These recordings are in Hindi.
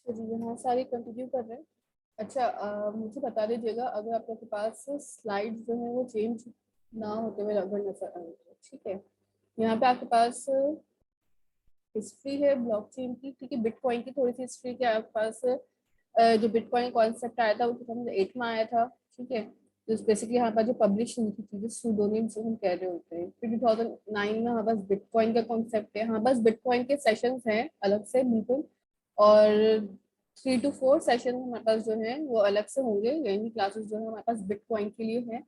तो जी यहाँ सारे कंटिन्यू कर रहे हैं। अच्छा, मुझे बता दीजिएगा अगर आपके पास स्लाइड्स जो है वो चेंज ना होते हुए अगर नजर आए तो, ठीक है। यहाँ पे आपके पास हिस्ट्री है ब्लॉकचेन की, ठीक है, बिटकॉइन की थोड़ी सी हिस्ट्री के आपके पास। जो बिटकॉइन कॉन्सेप्ट आया था वो 2008 में आया था, ठीक है। तो बेसिकली यहाँ पर जो पब्लिश हुई थी चीजें सूडोनिम से हम कह रहे होते हैं। फिर 2009 में हमारे पास बिटकॉइन का कॉन्सेप्ट है, हाँ बस बिटकॉइन के सेशंस हैं अलग से बिल्कुल। और 3 to 4 सेशन हमारे पास जो है वो अलग से होंगे, यानी क्लासेस जो है हमारे पास बिटकॉइन के लिए है।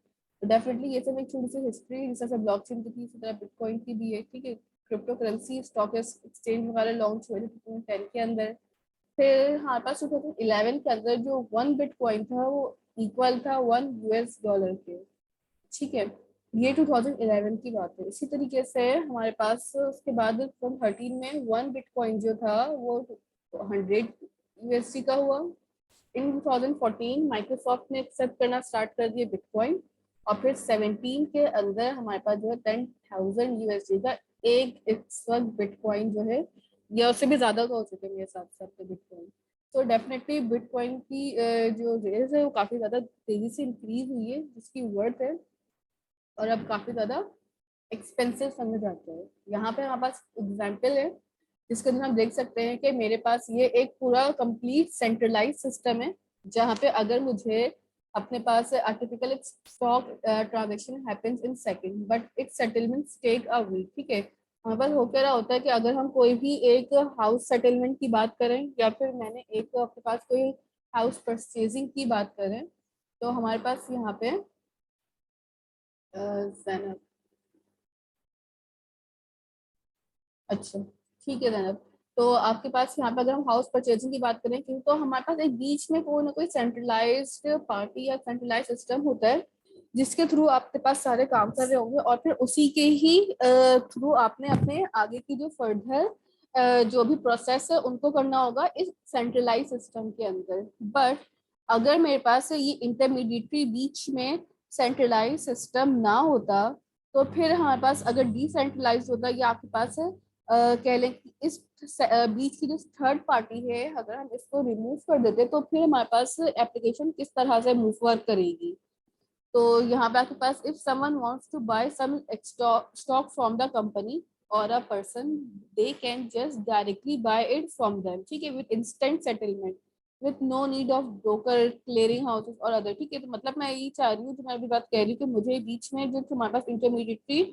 तो डेफिनेटली ये सब एक छोटी सी हिस्ट्री जिस तरह से ब्लॉकचेन की थी इसी तरह बिटकॉइन की भी है, ठीक है। क्रिप्टो करेंसी स्टॉक एक्सचेंज वगैरह लॉन्च हुए थे 2010 के अंदर। फिर हमारे पास 2011 के अंदर जो 1 बिटकॉइन था वो इक्वल था $1 के, ठीक है। ये 2011 की बात है। इसी तरीके से हमारे पास उसके बाद 2013 में 1 बिटकॉइन जो था वो 100 USD का हुआ। इन 2014 माइक्रोसॉफ्ट ने एक्सेप्ट करना स्टार्ट कर दिया बिटकॉइन। और फिर 17 के अंदर हमारे पास जो है 10,000 USD का एक इस वक्त बिटकॉइन जो है, या उससे भी ज्यादा तो हो चुके हैं मेरे साथ साथ बिटकॉइन। तो डेफिनेटली बिटकॉइन की जो रेस है वो काफी ज्यादा तेजी से इंक्रीज हुई है, जिसकी वर्थ है और अब काफी ज्यादा एक्सपेंसिव समझ जाते हैं। यहाँ पे हमारे पास एग्जाम्पल है जिसके अंदर हम देख सकते हैं कि मेरे पास ये एक पूरा कंप्लीट सेंट्रलाइज सिस्टम है, जहाँ पे अगर मुझे अपने पास artificial stock transaction happens in second but it settlement take a week, ठीक है। हमारे पास हो क्या रहा होता है कि अगर हम कोई भी एक हाउस सेटलमेंट की बात करें या फिर मैंने एक अपने पास कोई हाउस परचेजिंग की बात करें, तो हमारे पास यहाँ पे जैनब, अच्छा ठीक है जैनब। तो आपके पास यहाँ पे अगर हम हाउस परचेजिंग की बात करें तो हमारे पास एक बीच में कोई ना कोई सेंट्रलाइज्ड पार्टी या सेंट्रलाइज सिस्टम होता है जिसके थ्रू आपके पास सारे काम कर रहे होंगे, और फिर उसी के ही थ्रू आपने अपने आगे की जो फर्दर जो भी प्रोसेस है उनको करना होगा इस सेंट्रलाइज सिस्टम के अंदर। बट अगर मेरे पास ये इंटरमीडिएटरी बीच में सेंट्रलाइज सिस्टम ना होता, तो फिर हमारे पास अगर डिसेंट्रलाइज होता या आपके पास कह लें कि इस बीच की जो थर्ड पार्टी है अगर हम इसको रिमूव कर देते तो फिर हमारे पास एप्लीकेशन किस तरह से मूव वर्क करेगी। तो यहाँ पे आपके पास if someone wants to buy some stock from the company और a person, they can just directly buy it from them, ठीक है, with instant settlement with no need of broker clearing houses और अदर, ठीक है। तो मतलब मैं यही चाह रही हूँ, जो मैं अभी बात कह रही हूँ कि मुझे बीच में जो हमारे पास इंटरमीडिएटरी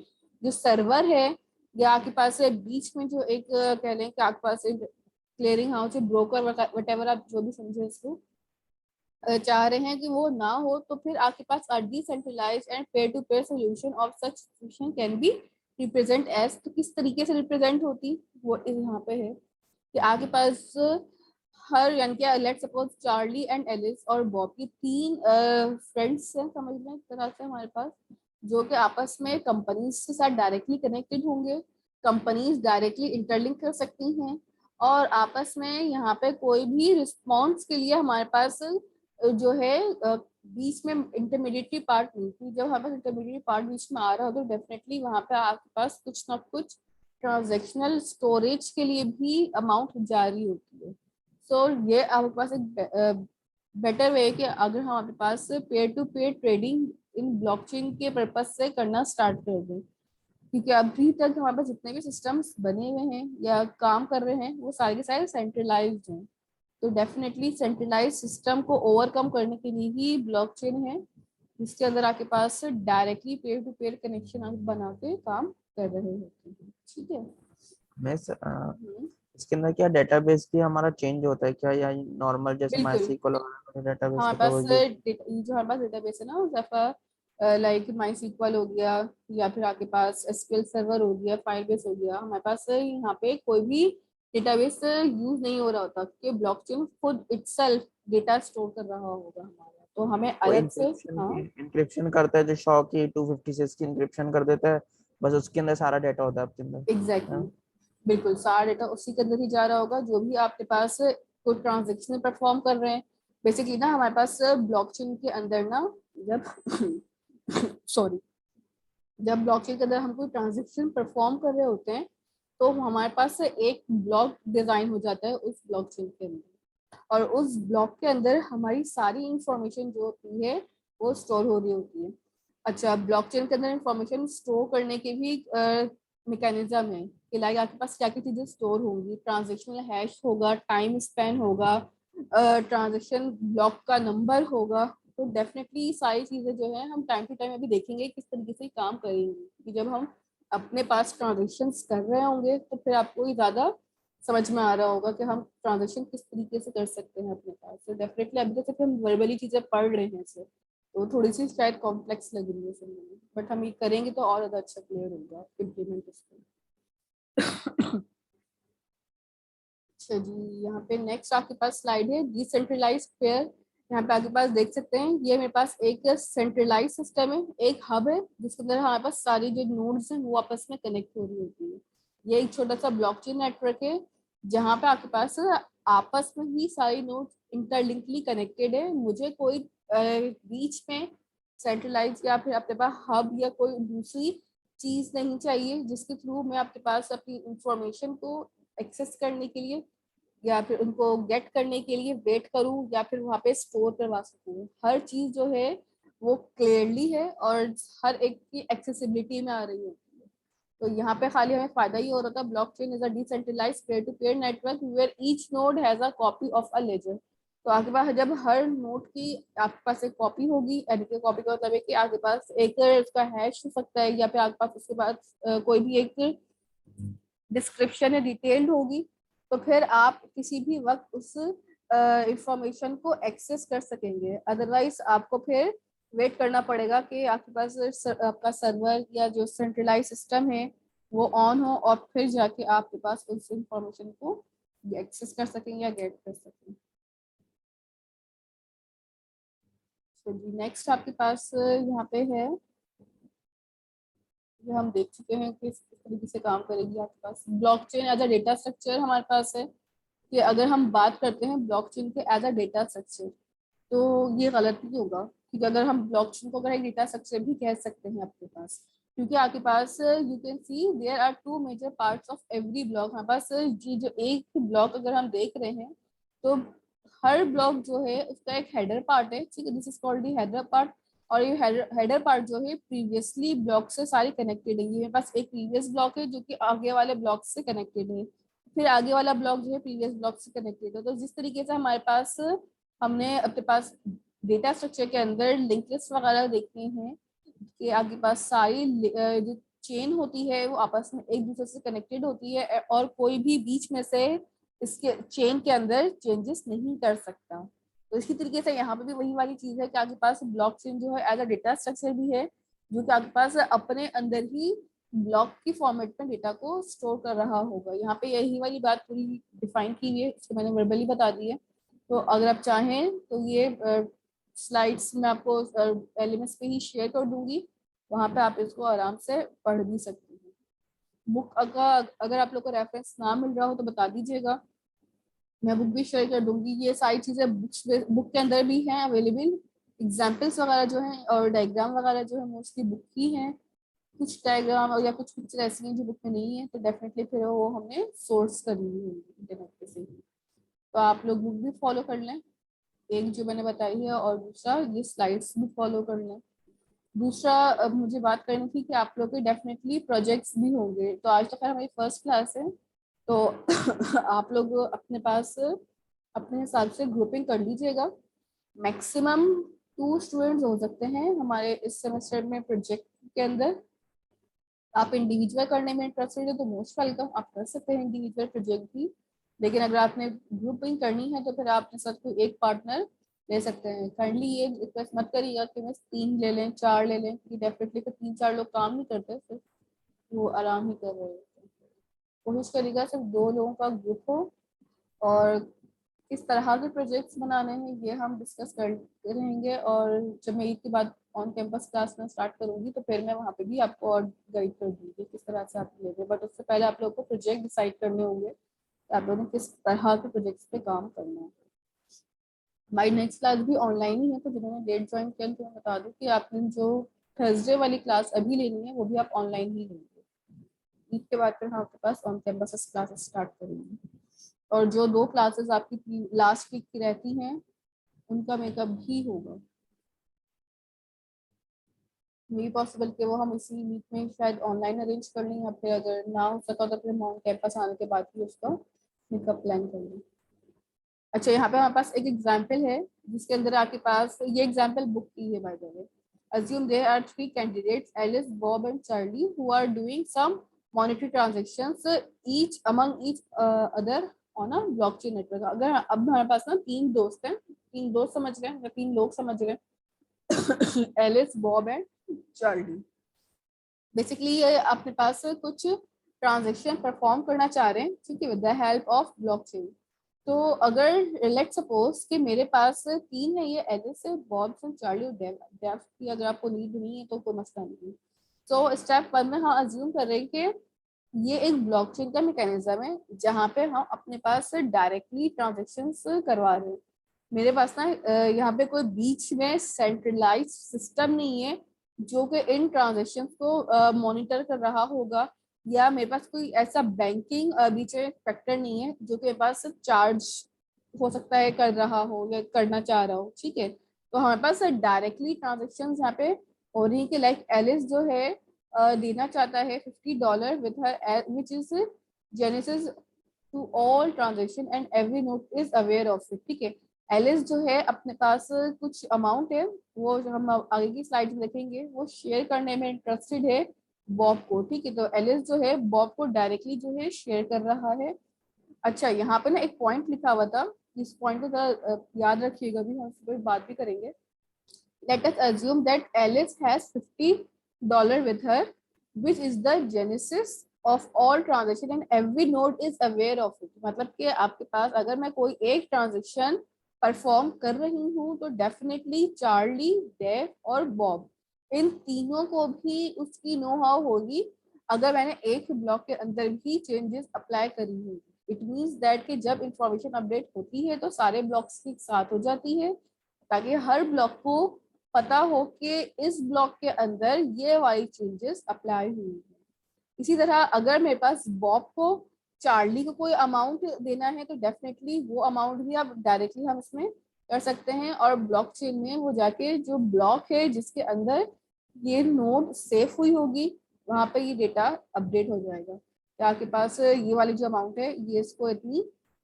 जो सर्वर है या आपके पास बीच में जो एक कह लें कि आपके पास एक क्लियरिंग हाउस है, ब्रोकर वट एवर आप जो भी समझे इसको, चाह रहे हैं कि वो ना हो, तो फिर आपके पास decentralised and peer to peer solution of such solution can be represent as. तो किस तरीके से रिप्रेजेंट होती वो यहाँ पे है कि आपके पास हर यानी कि let suppose Charlie and Alice और बॉब की 3 फ्रेंड्स हैं समझ लें एक तरह से हमारे पास, जो कि आपस में कंपनीज के साथ डायरेक्टली कनेक्टेड होंगे, कंपनीज डायरेक्टली इंटरलिंक कर सकती हैं, और आपस में यहाँ पे कोई भी रिस्पॉन्स के लिए हमारे पास जो है बीच में इंटरमीडिएटरी पार्ट नहीं थी। जब हमारे पास इंटरमीडिएटरी पार्ट बीच में आ रहा हो तो डेफिनेटली वहाँ पे आपके पास कुछ ना कुछ ट्रांजेक्शनल स्टोरेज के लिए भी अमाउंट जारी होती है। सो ये आपके पास एक बेटर वे है कि अगर हम आपके पास peer to peer trading in blockchain के पर्पज से करना स्टार्ट कर दें, क्योंकि अभी तक हमारे पास जितने भी सिस्टम्स बने हुए हैं या काम कर रहे हैं वो सारे के सारे सेंट्रलाइज्ड हैं। तो डेफिनेटली सेंट्रलाइज सिस्टम को ओवरकम करने के लिए ही ब्लॉकचेन है, जिसके अंदर आपके पास directly peer to peer connection आप बना के काम कर रहे होते हैं, ठीक है। मैं इसके अंदर क्या डेटाबेस भी हमारा चेंज होता है क्या, या नॉर्मल जैसे बिल्कुल, माइस्क्ल वगैरह डेटाबेस हमारे होता है पास वही? जो हमारे पास डेटाबेस है ना जैसा लाइक माई सीक्वल हो गया या फिर आपके पास एसक्यूएल सर्वर हो गया, फाइलबेस हो गया, हमारे पास यहाँ पे कोई भी डेटाबेस यूज नहीं हो रहा होता क्योंकि ब्लॉकचेन खुद इटसेल्फ डेटा स्टोर कर रहा होगा हमारा, तो हमें वो अलग से। इंक्रिप्शन हाँ की इंक्रिप्शन करता है जो शॉ की 256 की इंक्रिप्शन कर देता है, बस उसके अंदर सारा डेटा होता है आपके अंदर। एग्जैक्टली हाँ। बिल्कुल सारा डेटा उसी के अंदर ही जा रहा होगा जो भी आपके पास कोई ट्रांजेक्शन परफॉर्म कर रहे हैं। बेसिकली ना हमारे पास ब्लॉकचेन के अंदर ना जब सॉरी, जब ब्लॉकचेन के अंदर हम कोई ट्रांजेक्शन परफॉर्म कर रहे होते हैं तो हमारे पास से एक ब्लॉक डिजाइन हो जाता है उस ब्लॉकचेन के अंदर। और उस ब्लॉक के अंदर हमारी सारी इंफॉर्मेशन जो होती है वो स्टोर हो रही होती है। अच्छा, ब्लॉकचेन के अंदर इंफॉर्मेशन स्टोर करने के भी मैकेनिज्म है कि लाइक आपके पास क्या क्या चीजें स्टोर होंगी। ट्रांजेक्शनल हैश होगा, टाइम स्पेन होगा, ट्रांजेक्शन ब्लॉक का नंबर होगा। तो डेफिनेटली सारी चीजें जो है हम टाइम टू टाइम अभी देखेंगे किस तरीके से काम करेंगे, कि जब हम अपने पास ट्रांजेक्शन कर रहे होंगे तो फिर आपको ही ज्यादा समझ में आ रहा होगा कि हम ट्रांजेक्शन किस तरीके से कर सकते हैं अपने पास। तो डेफिनेटली अभी तो सिर्फ हम वर्बली चीजें पढ़ रहे हैं सर, तो थोड़ी सी शायद कॉम्प्लेक्स लग रही है सुनने में, बट हम ये करेंगे तो और ज्यादा अच्छा क्लियर होगा इम्प्लीमेंट इसको। अच्छा जी, यहाँ पे नेक्स्ट आपके पास स्लाइड है डिसेंट्रलाइज्ड पेयर। यहाँ पे आपके पास देख सकते हैं ये मेरे पास एक सेंट्रलाइज सिस्टम है, एक हब है जिसके अंदर हमारे पास सारी जो नोड्स हैं वो आपस में कनेक्ट हो रही होती है। ये एक छोटा सा ब्लॉकचेन नेटवर्क है जहाँ पे आपके पास आपस में ही सारी नोड्स इंटरलिंकली कनेक्टेड है। मुझे कोई बीच में सेंट्रलाइज या फिर आपके पास हब या कोई दूसरी चीज नहीं चाहिए जिसके थ्रू मैं आपके पास अपनी इंफॉर्मेशन को एक्सेस करने के लिए या फिर उनको गेट करने के लिए वेट करूं या फिर वहां पे स्टोर करवा सकूं। हर चीज जो है वो क्लियरली है और हर एक की एक्सेसिबिलिटी में आ रही होती है। तो यहाँ पे खाली हमें फायदा ही हो रहा था। Blockchain is a decentralised peer to peer network where each node has a copy of a ledger. तो आपके पास जब हर नोड की आपके पास एक कॉपी होगी, यानी कि कॉपी का मतलब है कि आपके पास एक उसका हैश हो सकता है या फिर आपके पास उसके बाद कोई भी एक डिस्क्रिप्शन है डिटेल्ड होगी, तो फिर आप किसी भी वक्त उस इंफॉर्मेशन को एक्सेस कर सकेंगे। अदरवाइज आपको फिर वेट करना पड़ेगा कि आपके पास आपका सर्वर या जो सेंट्रलाइज सिस्टम है वो ऑन हो और फिर जाके आपके पास उस इंफॉर्मेशन को एक्सेस कर सकें या गेट कर सकें। तो जी नेक्स्ट आपके पास यहाँ पे है, जो हम देख चुके हैं कि किस तरीके से काम करेगी। आपके पास blockchain as a data structure हमारे पास है कि अगर हम बात करते हैं ब्लॉकचेन के एज अ डेटा स्ट्रक्चर तो ये गलत नहीं होगा, क्योंकि अगर हम ब्लॉकचेन को अगर एक डेटा स्ट्रक्चर भी कह सकते हैं आपके पास, क्योंकि आपके पास you can see there are two major parts of every block. हमारे पास जी जो एक ब्लॉक अगर हम देख रहे हैं तो हर ब्लॉक जो है उसका एक हेडर पार्ट है, ठीक है, this is called the header part. और ये हेडर पार्ट जो है प्रीवियसली ब्लॉक से सारी कनेक्टेड है। ये मेरे पास एक प्रीवियस ब्लॉक है जो कि आगे वाले ब्लॉक से कनेक्टेड है, फिर आगे वाला ब्लॉक जो है प्रीवियस ब्लॉक से कनेक्टेड है। तो जिस तरीके से हमारे पास हमने अपने पास डेटा स्ट्रक्चर के अंदर लिंक लिस्ट वगैरह देखते हैं कि आपके पास सारी जो चेन होती है वो आपस में एक दूसरे से कनेक्टेड होती है और कोई भी बीच में से इसके चेन के अंदर चेंजेस नहीं कर सकता। तो इसी तरीके से यहाँ पे भी वही वाली चीज है कि आपके पास ब्लॉक चेन जो है एज अ डेटा स्ट्रक्चर भी है, जो कि आपके पास अपने अंदर ही ब्लॉक की फॉर्मेट में डेटा को स्टोर कर रहा होगा। यहाँ पे यही वाली बात पूरी डिफाइन की हुई है, इसको मैंने वर्बली बता दी है। तो अगर आप चाहें तो ये स्लाइड्स मैं आपको एलएमएस पे ही शेयर कर दूंगी, वहां पे आप इसको आराम से पढ़ भी सकते हैं। बुक अगर आप लोग को रेफरेंस ना मिल रहा हो तो बता दीजिएगा, मैं बुक भी शेयर कर दूंगी। ये सारी चीजें बुक के अंदर भी हैं अवेलेबल। एग्जाम्पल्स वगैरह जो हैं और डायग्राम वगैरह जो है मोस्टली बुक की हैं। कुछ डायग्राम या कुछ पिक्चर ऐसी हैं जो बुक में नहीं है, तो डेफिनेटली फिर वो हमने सोर्स करनी होगी इंटरनेट पे से ही। तो आप लोग बुक भी फॉलो कर लें, एक जो मैंने बताई है, और दूसरा ये स्लाइड्स भी फॉलो कर लें। दूसरा मुझे बात करनी थी कि आप लोग के डेफिनेटली प्रोजेक्ट्स भी होंगे। तो आज तो खैर हमारी फर्स्ट क्लास है, तो आप लोग अपने पास अपने हिसाब से ग्रुपिंग कर लीजिएगा। मैक्सिमम 2 स्टूडेंट्स हो सकते हैं हमारे इस सेमेस्टर में प्रोजेक्ट के अंदर। आप इंडिविजुअल करने में इंटरेस्टेड है तो मोस्ट वेलकम, आप कर सकते हैं इंडिविजुअल प्रोजेक्ट भी। लेकिन अगर आपने ग्रुपिंग करनी है तो फिर आप अपने साथ कोई एक पार्टनर ले सकते हैं। काइंडली ये रिक्वेस्ट मत करिएगा कि बस 3 ले लें 4 ले लें, कि डेफिनेटली फिर 3-4 लोग काम नहीं करते, फिर वो आराम ही कर रहे होते हैं। कोशिश करिएगा सिर्फ 2 लोगों का ग्रुप हो। और किस तरह के प्रोजेक्ट्स बनाने हैं ये हम डिस्कस करते रहेंगे, और जब मैं ईद के बाद ऑन कैंपस क्लास में स्टार्ट करूंगी तो फिर मैं वहाँ पे भी आपको और गाइड कर दूंगी किस तरह से आप लेंगे। बट उससे पहले आप लोगों को प्रोजेक्ट डिसाइड करने होंगे कि आप लोगों ने किस तरह के प्रोजेक्ट्स पे काम करना है। हमारी नेक्स्ट क्लास भी ऑनलाइन ही है, तो जिन्होंने डेट ज्वाइन किया तो मैं बता दूँ कि आपने जो थर्सडे वाली क्लास अभी लेनी है वो भी आप ऑनलाइन ही लेंगे। ईद के बाद फिर हम आपके pass on campus class start करेंगे। और जो 2 क्लासेस आपकी लास्ट वीक की रहती हैं उनका मेकअप भी होगा। मे पॉसिबल कि वो हम इसी वीक में शायद ऑनलाइन अरेंज कर लें, या फिर अगर ना हो सका तो फिर हम ऑन कैंपस आने के बाद ही उसका मेकअप प्लान कर लें। अच्छा, यहाँ पे हमारे पास एक एग्जाम्पल है जिसके अंदर आपके पास ये एग्जाम्पल बुक की है by the way. Assume there are 3 candidates, Alice, Bob, and Charlie, who are doing some monetary transactions each among each other on a blockchain network. अगर अब हमारे पास ना 3 दोस्त हैं, 3 दोस्त समझ गए या 3 लोग समझ गए, Alice, Bob and Charlie. Basically ये अपने पास कुछ ट्रांजेक्शन परफॉर्म करना चाह रहे हैं, ठीक है, with the help of blockchain. तो अगर लेट सपोज कि मेरे पास 3 है, ये एलिस है, बॉब एंड चार्ली और डेव। डेव की अगर आपको नीड नहीं है तो कोई मसला नहीं। सो स्टेप 1 में हम अज्यूम कर रहे हैं कि ये एक ब्लॉकचेन का मैकेनिज्म है जहाँ पे हम अपने पास डायरेक्टली ट्रांजेक्शन्स करवा रहे हैं। मेरे पास ना यहाँ पे कोई बीच में सेंट्रलाइज सिस्टम नहीं है जो कि इन ट्रांजेक्शन्स को मॉनिटर कर रहा होगा, या मेरे पास कोई ऐसा बैंकिंग बीच में फैक्टर नहीं है जो कि मेरे पास चार्ज हो सकता है कर रहा हो या करना चाह रहा हो, ठीक है। तो हमारे पास डायरेक्टली ट्रांजेक्शन यहाँ पे हो रही है कि लाइक एलिस जो है देना चाहता है $50 with her which is genesis to all transaction and every node is aware of it, ठीक है। एलिस जो है अपने पास कुछ अमाउंट है, वो जो हम आगे की स्लाइड में देखेंगे, वो शेयर करने में इंटरेस्टेड है बॉब को, ठीक है। तो एलिस जो है बॉब को डायरेक्टली जो है शेयर कर रहा है। अच्छा, यहाँ पे ना एक पॉइंट लिखा हुआ था, इस पॉइंट को जरा याद रखिएगा, भी हम इस पर बात भी करेंगे। Let us assume that Alice has $50 with her, which is the genesis of all transaction and every node is aware of it. मतलब कि आपके पास अगर मैं कोई एक ट्रांजेक्शन परफॉर्म कर रही हूँ तो डेफिनेटली चार्ली, डेव और बॉब, इन तीनों को भी उसकी नो हाउ होगी अगर मैंने एक ब्लॉक के अंदर भी चेंजेस अप्लाई करी होगी। इट मीन्स दैट कि जब इंफॉर्मेशन अपडेट होती है तो सारे ब्लॉक्स की साथ हो जाती है, ताकि हर ब्लॉक को पता हो कि इस ब्लॉक के अंदर ये वाली चेंजेस अप्लाई हुई है। इसी तरह अगर मेरे पास बॉब को चार्ली को कोई अमाउंट देना है तो डेफिनेटली वो अमाउंट भी आप डायरेक्टली हम इसमें कर सकते हैं, और ब्लॉकचेन में वो जाके जो ब्लॉक है जिसके अंदर ये नोड सेफ हुई होगी वहां पे ये डेटा अपडेट हो जाएगा कि आपके पास ये वाली जो अमाउंट है ये इसको इतनी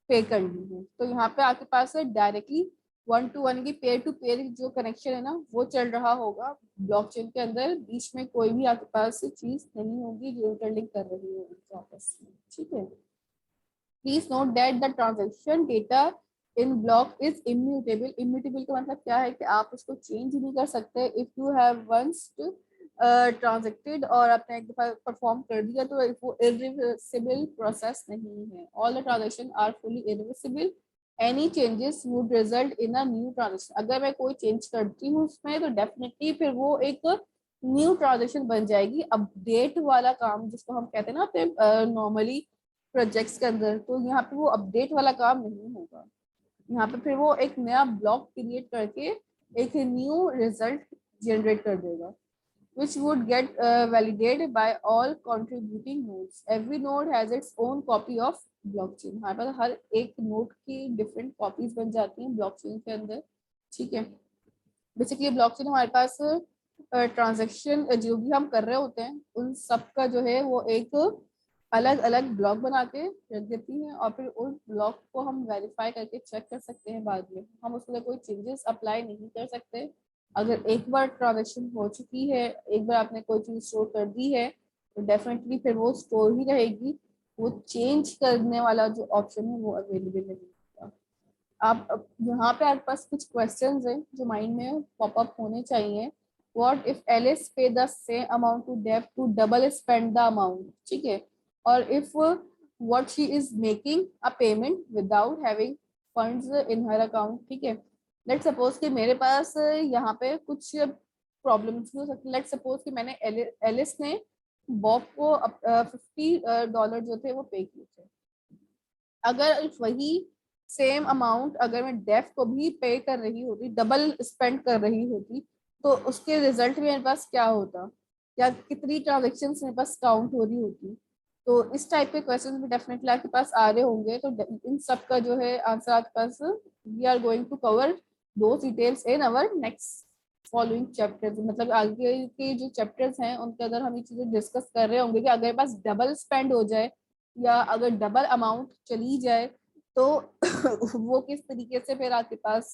पे करनी है। तो यहाँ पे आपके पास डायरेक्टली 1-to-1 की पेयर टू पेयर जो कनेक्शन है ना वो चल रहा होगा ब्लॉकचेन के अंदर, बीच में कोई भी आपके पास चीज नहीं होगी जो इंटरलिंक कर रही है आपस में, ठीक है। Please note that the transaction data in block is immutable. Immutable का मतलब क्या है कि आप उसको चेंज नहीं कर सकते। If you have once transacted और आपने एक दफा परफॉर्म कर दिया तो वो इरिवर्सिबल प्रोसेस नहीं है। All the transaction are fully irreversible, any changes would result in a new transaction. अगर मैं कोई चेंज करती हूँ उसमें तो डेफिनेटली फिर वो एक न्यू ट्रांजेक्शन बन जाएगी। अपडेट वाला काम जिसको हम कहते हैं ना अपने नॉर्मली प्रोजेक्ट्स के अंदर, तो यहाँ पे वो अपडेट वाला काम नहीं होगा। यहाँ पे फिर वो एक नया ब्लॉक क्रिएट करके एक न्यू रिजल्ट जनरेट कर देगा, which would get validated by all contributing nodes. Every node has its own copy of blockchain. हमारे पास हर एक नोड की डिफरेंट कॉपीज बन जाती हैं ब्लॉकचेन के अंदर, ठीक है। बेसिकली ब्लॉकचेन हमारे पास ट्रांजैक्शन जो भी हम कर रहे होते हैं उन सब का जो है वो एक अलग अलग ब्लॉक बना के रख देती हैं, और फिर उस ब्लॉक को हम वेरीफाई करके चेक कर सकते हैं बाद में। हम उसमें कोई चेंजेस अप्लाई नहीं कर सकते। अगर एक बार ट्रांजेक्शन हो चुकी है, एक बार आपने कोई चीज स्टोर कर दी है तो डेफिनेटली फिर वो स्टोर ही रहेगी, वो चेंज करने वाला जो ऑप्शन है वो अवेलेबल नहीं होगा। आप यहाँ पे आपके पास कुछ क्वेश्चंस हैं जो माइंड में पॉपअप होने चाहिए। What if Alice pay the same amount to Dave to double spend the amount, ठीक है। और if what she is making a payment without having funds in her account, ठीक है। लेट सपोज कि मेरे पास यहाँ पे कुछ प्रॉब्लम्स हो सकती है। लेट सपोज कि मैंने एलिस ने बॉब को $50 जो थे वो पे किए थे। अगर वही सेम अमाउंट अगर मैं डेफ को भी पे कर रही होती, डबल स्पेंड कर रही होती, तो उसके रिजल्ट में मेरे पास क्या होता, या कितनी ट्रांजेक्शन मेरे पास काउंट हो रही होती। तो इस टाइप के क्वेश्चन भी डेफिनेटली आपके पास आ रहे होंगे। तो इन सब का जो है आंसर आपके पास, we are going to cover those details in our next following chapters. मतलब आगे के जो चैप्टर्स हैं उनके अंदर हम ये चीजें डिस्कस कर रहे होंगे कि अगर पास डबल स्पेंड हो जाए या अगर डबल अमाउंट चली जाए तो वो किस तरीके से फिर आपके पास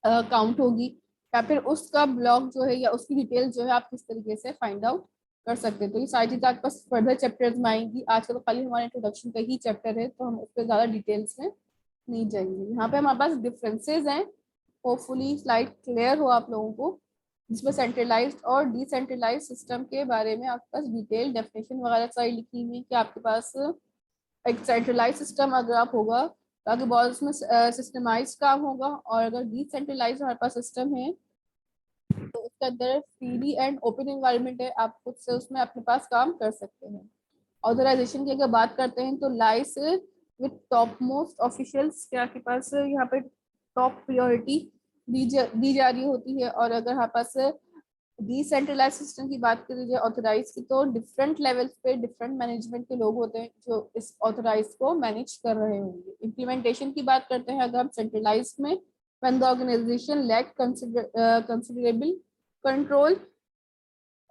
काउंट होगी, या फिर उसका ब्लॉक जो है या उसकी डिटेल जो है आप किस तरीके से फाइंड आउट कर सकते हैं। तो ये सारी चीजें आपके पास फर्दर चैप्टर्स में आएंगी। आज का तो खाली हमारा इंट्रोडक्शन का ही चैप्टर है, तो हम उस पर ज्यादा डिटेल्स में नहीं जाएंगे। यहाँ पे हमारे पास डिफरेंसेस हैं, होपफुली स्लाइड क्लियर हो आप लोगों को, जिसमें सेंट्रलाइज्ड और डिसेंट्रलाइज्ड सिस्टम के बारे में आपके पास डिटेल डेफिनेशन वगैरह सारी लिखी हुई है कि आपके पास एक सेंट्रलाइज सिस्टम अगर आप होगा तो आगे बहुत उसमें सिस्टमाइज काम होगा, और अगर डिसेंट्रलाइज हमारे पास सिस्टम है तो उसके अंदर फ्रीली एंड ओपन एनवायरनमेंट है, आप खुद से उसमें अपने पास काम कर सकते हैं। ऑथराइजेशन की अगर बात करते हैं तो लाइस विद टॉप मोस्ट ऑफिशियल्स के आपके पास यहाँ पे टॉप प्रायोरिटी दी जा रही होती है। और अगर हमारे पास डिसेंट्रलाइज सिस्टम की बात करी जाए ऑथराइज की, तो डिफरेंट लेवल्स पे डिफरेंट मैनेजमेंट के लोग होते हैं जो इस ऑथराइज को मैनेज कर रहे होंगे। इम्प्लीमेंटेशन की बात करते हैं अगर हम सेंट्रलाइज में, when the organization lack considerable control,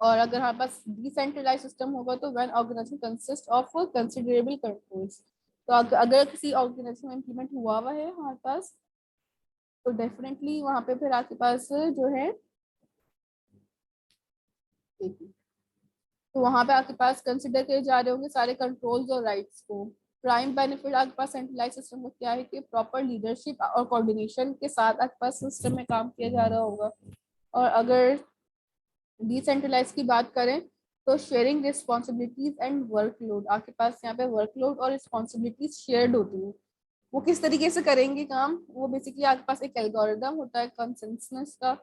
और अगर हमारे पास डिसेंट्रलाइज सिस्टम होगा तो when organization consist of considerable controls। तो अगर किसी ऑर्गेनाइजेशन में इम्प्लीमेंट हुआ है हमारे पास तो डेफिनेटली वहां पे फिर आपके पास जो है, तो वहां पे आपके पास कंसिडर किए जा रहे होंगे सारे कंट्रोल्स और राइट्स को। प्राइम बेनिफिट आपके पास सेंट्रलाइज सिस्टम को क्या है कि प्रॉपर लीडरशिप और कोऑर्डिनेशन के साथ आपके पास सिस्टम में काम किया जा रहा होगा। और अगर डिसेंट्रलाइज की बात करें तो शेयरिंग रिस्पॉन्सिबिलिटीज एंड वर्कलोड, आपके पास यहाँ पे वर्कलोड और रिस्पॉन्सिबिलिटीज शेयर्ड होती है। वो किस तरीके से करेंगे काम, वो बेसिकली आपके पास एक एल्गोरिदम होता है कंसेंसस का।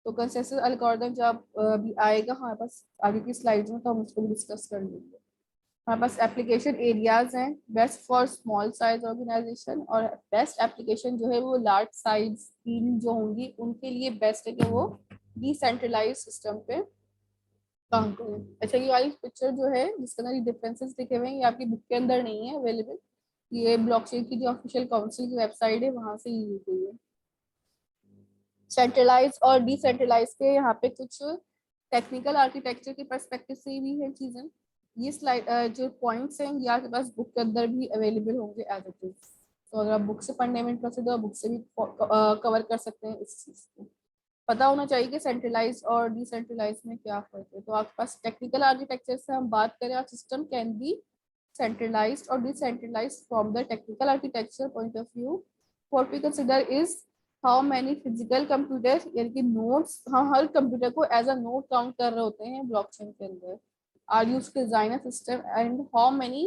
तो कंसेंसस एल्गोरिदम जब अभी आएगा हमारे पास आगे की स्लाइड्स में तो हम उसको भी डिस्कस कर लेंगे। हमारे पास एप्लीकेशन एरियाज हैं, best for small size organisation, और बेस्ट एप्लीकेशन जो है वो लार्ज साइज टीम जो होंगी उनके लिए बेस्ट है कि वो डिसेंट्रलाइज सिस्टम पे काम करें। अच्छा, ये वाली पिक्चर जो है जिसके अंदर ये डिफरेंसेस लिखे हुए हैं ये आपकी बुक के अंदर नहीं है अवेलेबल, ये ब्लॉकचेन की जो ऑफिशियल काउंसिल की वेबसाइट है वहां से ली गई है। सेंट्रलाइज और डिसेंट्रलाइज के यहाँ पे कुछ टेक्निकल आर्किटेक्चर के पर्सपेक्टिव से भी है चीजें। ये स्लाइड जो पॉइंट्स हैं ये आपके पास बुक के अंदर भी अवेलेबल होंगे एज इट इज। तो अगर आप बुक से पढ़ने में इंटरेस्टेड हो बुक से भी कवर कर सकते हैं इस चीज को। पता होना चाहिए कि सेंट्रलाइज और डिसेंट्रलाइज में क्या फर्क है। तो आपके पास टेक्निकल आर्किटेक्चर से हम बात करें, system can be centralized or decentralized from the technical architecture point of view. What we consider is how many physical computers, यानी कि nodes, हम हर कंप्यूटर को एज अ नोड काउंट कर रहे होते हैं ब्लॉकचेन के अंदर, are use to design a system and how many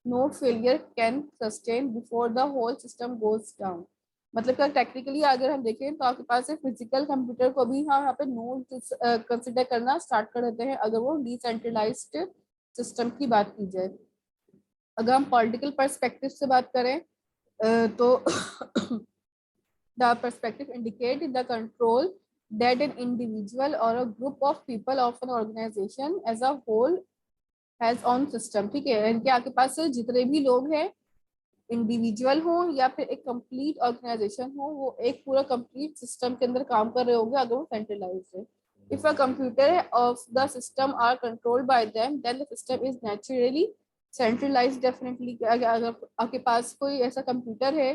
node failure can sustain before the whole system goes down. मतलब कि टेक्निकली अगर हम देखें तो आपके पास फिजिकल कंप्यूटर को भी हम यहाँ पे नोड कंसिडर करना स्टार्ट कर देते हैं अगर वो डिसेंट्रलाइज्ड सिस्टम की बात की जाए। अगर हम पॉलिटिकल पर्सपेक्टिव से बात करें तो the perspective indicate the control that an individual or a group of people of an organization as a whole has on system। ठीक है, इनके आपके पास जितने भी लोग हैं इंडिविजुअल हो या फिर एक कंप्लीट ऑर्गेनाइजेशन हो, वो एक पूरा कंप्लीट सिस्टम के अंदर काम कर रहे होंगे अगर वो सेंट्रलाइज्ड है। If a computer of the system are controlled by them then the system is naturally centralised. Definitely अगर आपके पास कोई ऐसा कंप्यूटर है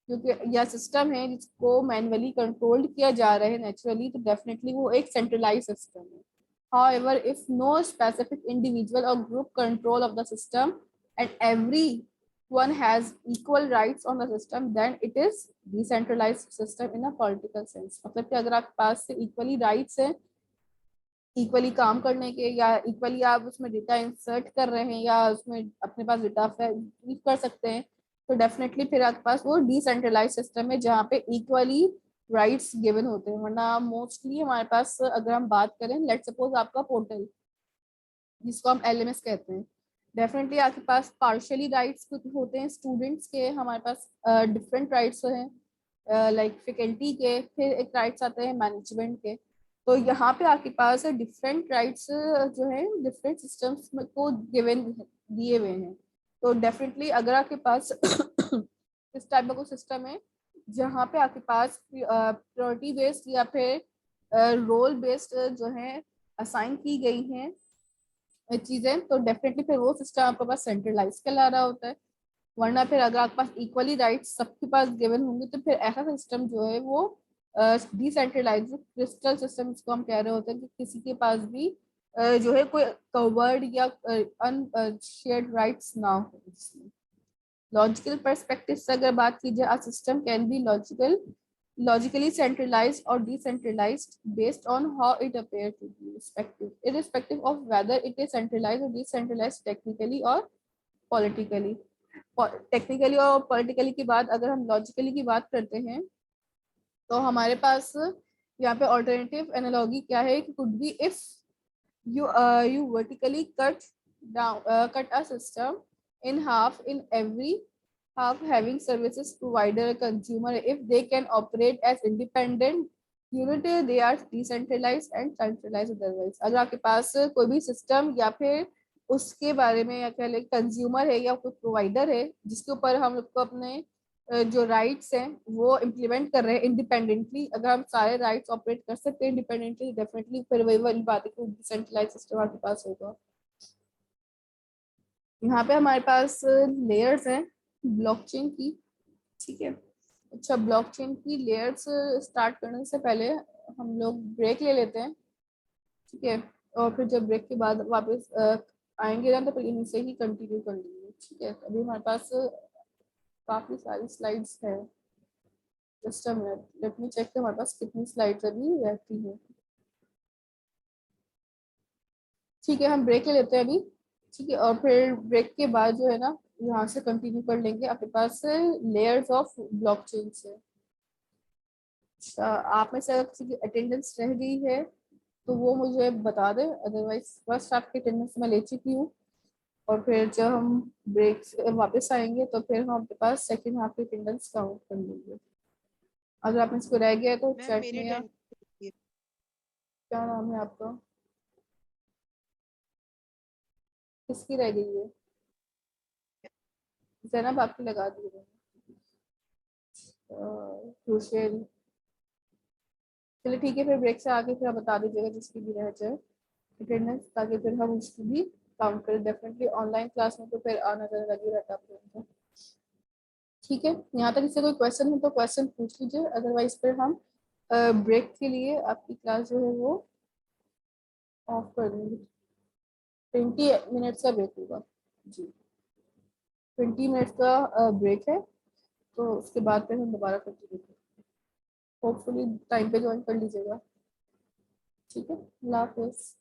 जो कि या सिस्टम है जिसको मैनुअली कंट्रोल्ड किया जा रहा है नेचुरली, तो डेफिनेटली वो एक सेंट्रलाइज्ड सिस्टम है। However, if no specific individual or group control of the system and everyone has equal rights on the system, then it is decentralized system in a political sense। मतलब कि अगर आपके पास से इक्वली राइट्स हैं इक्वली काम करने के, या इक्वली आप उसमें डेटा इंसर्ट कर रहे हैं या उसमें अपने पास डेटा कर सकते हैं, तो डेफिनेटली फिर आपके पास वो डिसेंट्रलाइज सिस्टम है जहाँ पे इक्वली राइट्स गिवन होते हैं। वरना मोस्टली हमारे पास अगर हम बात करें, लेट सपोज आपका पोर्टल जिसको हम एलएमएस कहते हैं, डेफिनेटली आपके पास पार्शियली राइट्स होते हैं स्टूडेंट्स के, हमारे पास डिफरेंट राइट्स हैं लाइक फैकल्टी के, फिर एक राइट्स आते हैं मैनेजमेंट के। तो यहाँ पे आपके पास डिफरेंट राइट्स जो है डिफरेंट सिस्टम्स को गिवन दिए हुए हैं। तो डेफिनेटली अगर आपके पास इस टाइप का कोई सिस्टम है जहाँ पे आपके पास प्रायोरिटी बेस्ड या फिर रोल बेस्ड जो है असाइन की गई हैं चीजें, तो डेफिनेटली फिर वो सिस्टम आपके पास सेंट्रलाइज कहला रहा होता है। वरना फिर अगर आपके पास इक्वली राइट्स सबके पास गिवन होंगे तो फिर ऐसा सिस्टम जो है वो डिसेंट्रलाइज क्रिस्टल सिस्टम जिसको हम कह रहे होते हैं कि किसी के पास भी जो है कोई कवर्ड या अनशेयर्ड राइट्स ना हो इसमें। लॉजिकल पर्सपेक्टिव से अगर बात की जाए, system can be logically centralized or decentralized based on how it appears to be irrespective of whether it is centralized or decentralized technically or politically। Technically और पॉलिटिकली की बात अगर हम लॉजिकली की बात करते हैं तो हमारे पास यहाँ पे ऑल्टरनेटिव एनालॉजी क्या है कि could be if you vertically cut a system in half, in every half having services provider consumer if they can operate as independent unit they are decentralized and centralized otherwise। अगर आपके पास कोई भी सिस्टम या फिर उसके बारे में या कह लें कंज्यूमर है या कोई प्रोवाइडर है जिसके ऊपर हम लोग को अपने जो राइट्स हैं वो इम्प्लीमेंट कर रहे हैं इंडिपेंडेंटली, अगर हम सारे राइट्स ऑपरेट कर सकते हैं इंडिपेंडेंटली डेफिनेटली फिर वही वाली बात है कि डिसेंट्रलाइज सिस्टम आपके पास होगा। यहाँ पे हमारे पास लेयर्स हैं ब्लॉकचेन की, ठीक है। अच्छा, ब्लॉकचेन की लेयर्स स्टार्ट करने से पहले हम लोग ब्रेक ले लेते हैं, ठीक है। और फिर जब ब्रेक के बाद वापस आएंगे ना तो फिर इन्हीं से ही कंटिन्यू कर लेंगे, ठीक है। अभी हमारे पास काफी सारी स्लाइड्स हैं, just a minute, let me check हमारे पास कितनी स्लाइड्स अभी रहती हैं। ठीक है, हम ब्रेक ले लेते हैं अभी, ठीक है। और फिर ब्रेक के बाद जो है ना यहाँ से कंटिन्यू कर लेंगे आपके पास लेयर्स ऑफ ब्लॉकचेन से। आप में से अगर किसी की अटेंडेंस रह गई है तो वो मुझे बता दें, अदरवाइज फर्स्ट आपकी अटेंडेंस मैं ले चुकी हूँ। और फिर जब हम ब्रेक से वापस आएंगे तो फिर हम आपके पास सेकंड हाफ की अटेंडेंस काउंट कर लेंगे। अगर आप में से रह गया तो मैम चैट मेरी में या attendance क्या नाम है आपका, किसकी रह गई है? जैनब आपकी लगा दी है। क्रूशियल, चलिए ठीक है, फिर ब्रेक से आके फिर आप बता दीजिएगा जिसकी भी रह जाए अटेंडेंस, ताकि फिर हम उसकी भी काउंट करें। डेफिनेटली ऑनलाइन क्लास में तो फिर आना जाना लगी रहता है आप लोगों को, ठीक है। यहाँ तक इससे कोई क्वेश्चन है तो क्वेश्चन पूछ लीजिए, अदरवाइज फिर हम ब्रेक के लिए आपकी क्लास जो है वो ऑफ कर देंगे। 20 मिनट्स का ब्रेक होगा जी, 20 मिनट्स का ब्रेक है, तो उसके बाद फिर हम दोबारा कंटिन्यू करेंगे। होपफुली टाइम पे ज्वाइन कर लीजिएगा, ठीक है। अल्लाह हाफिज़।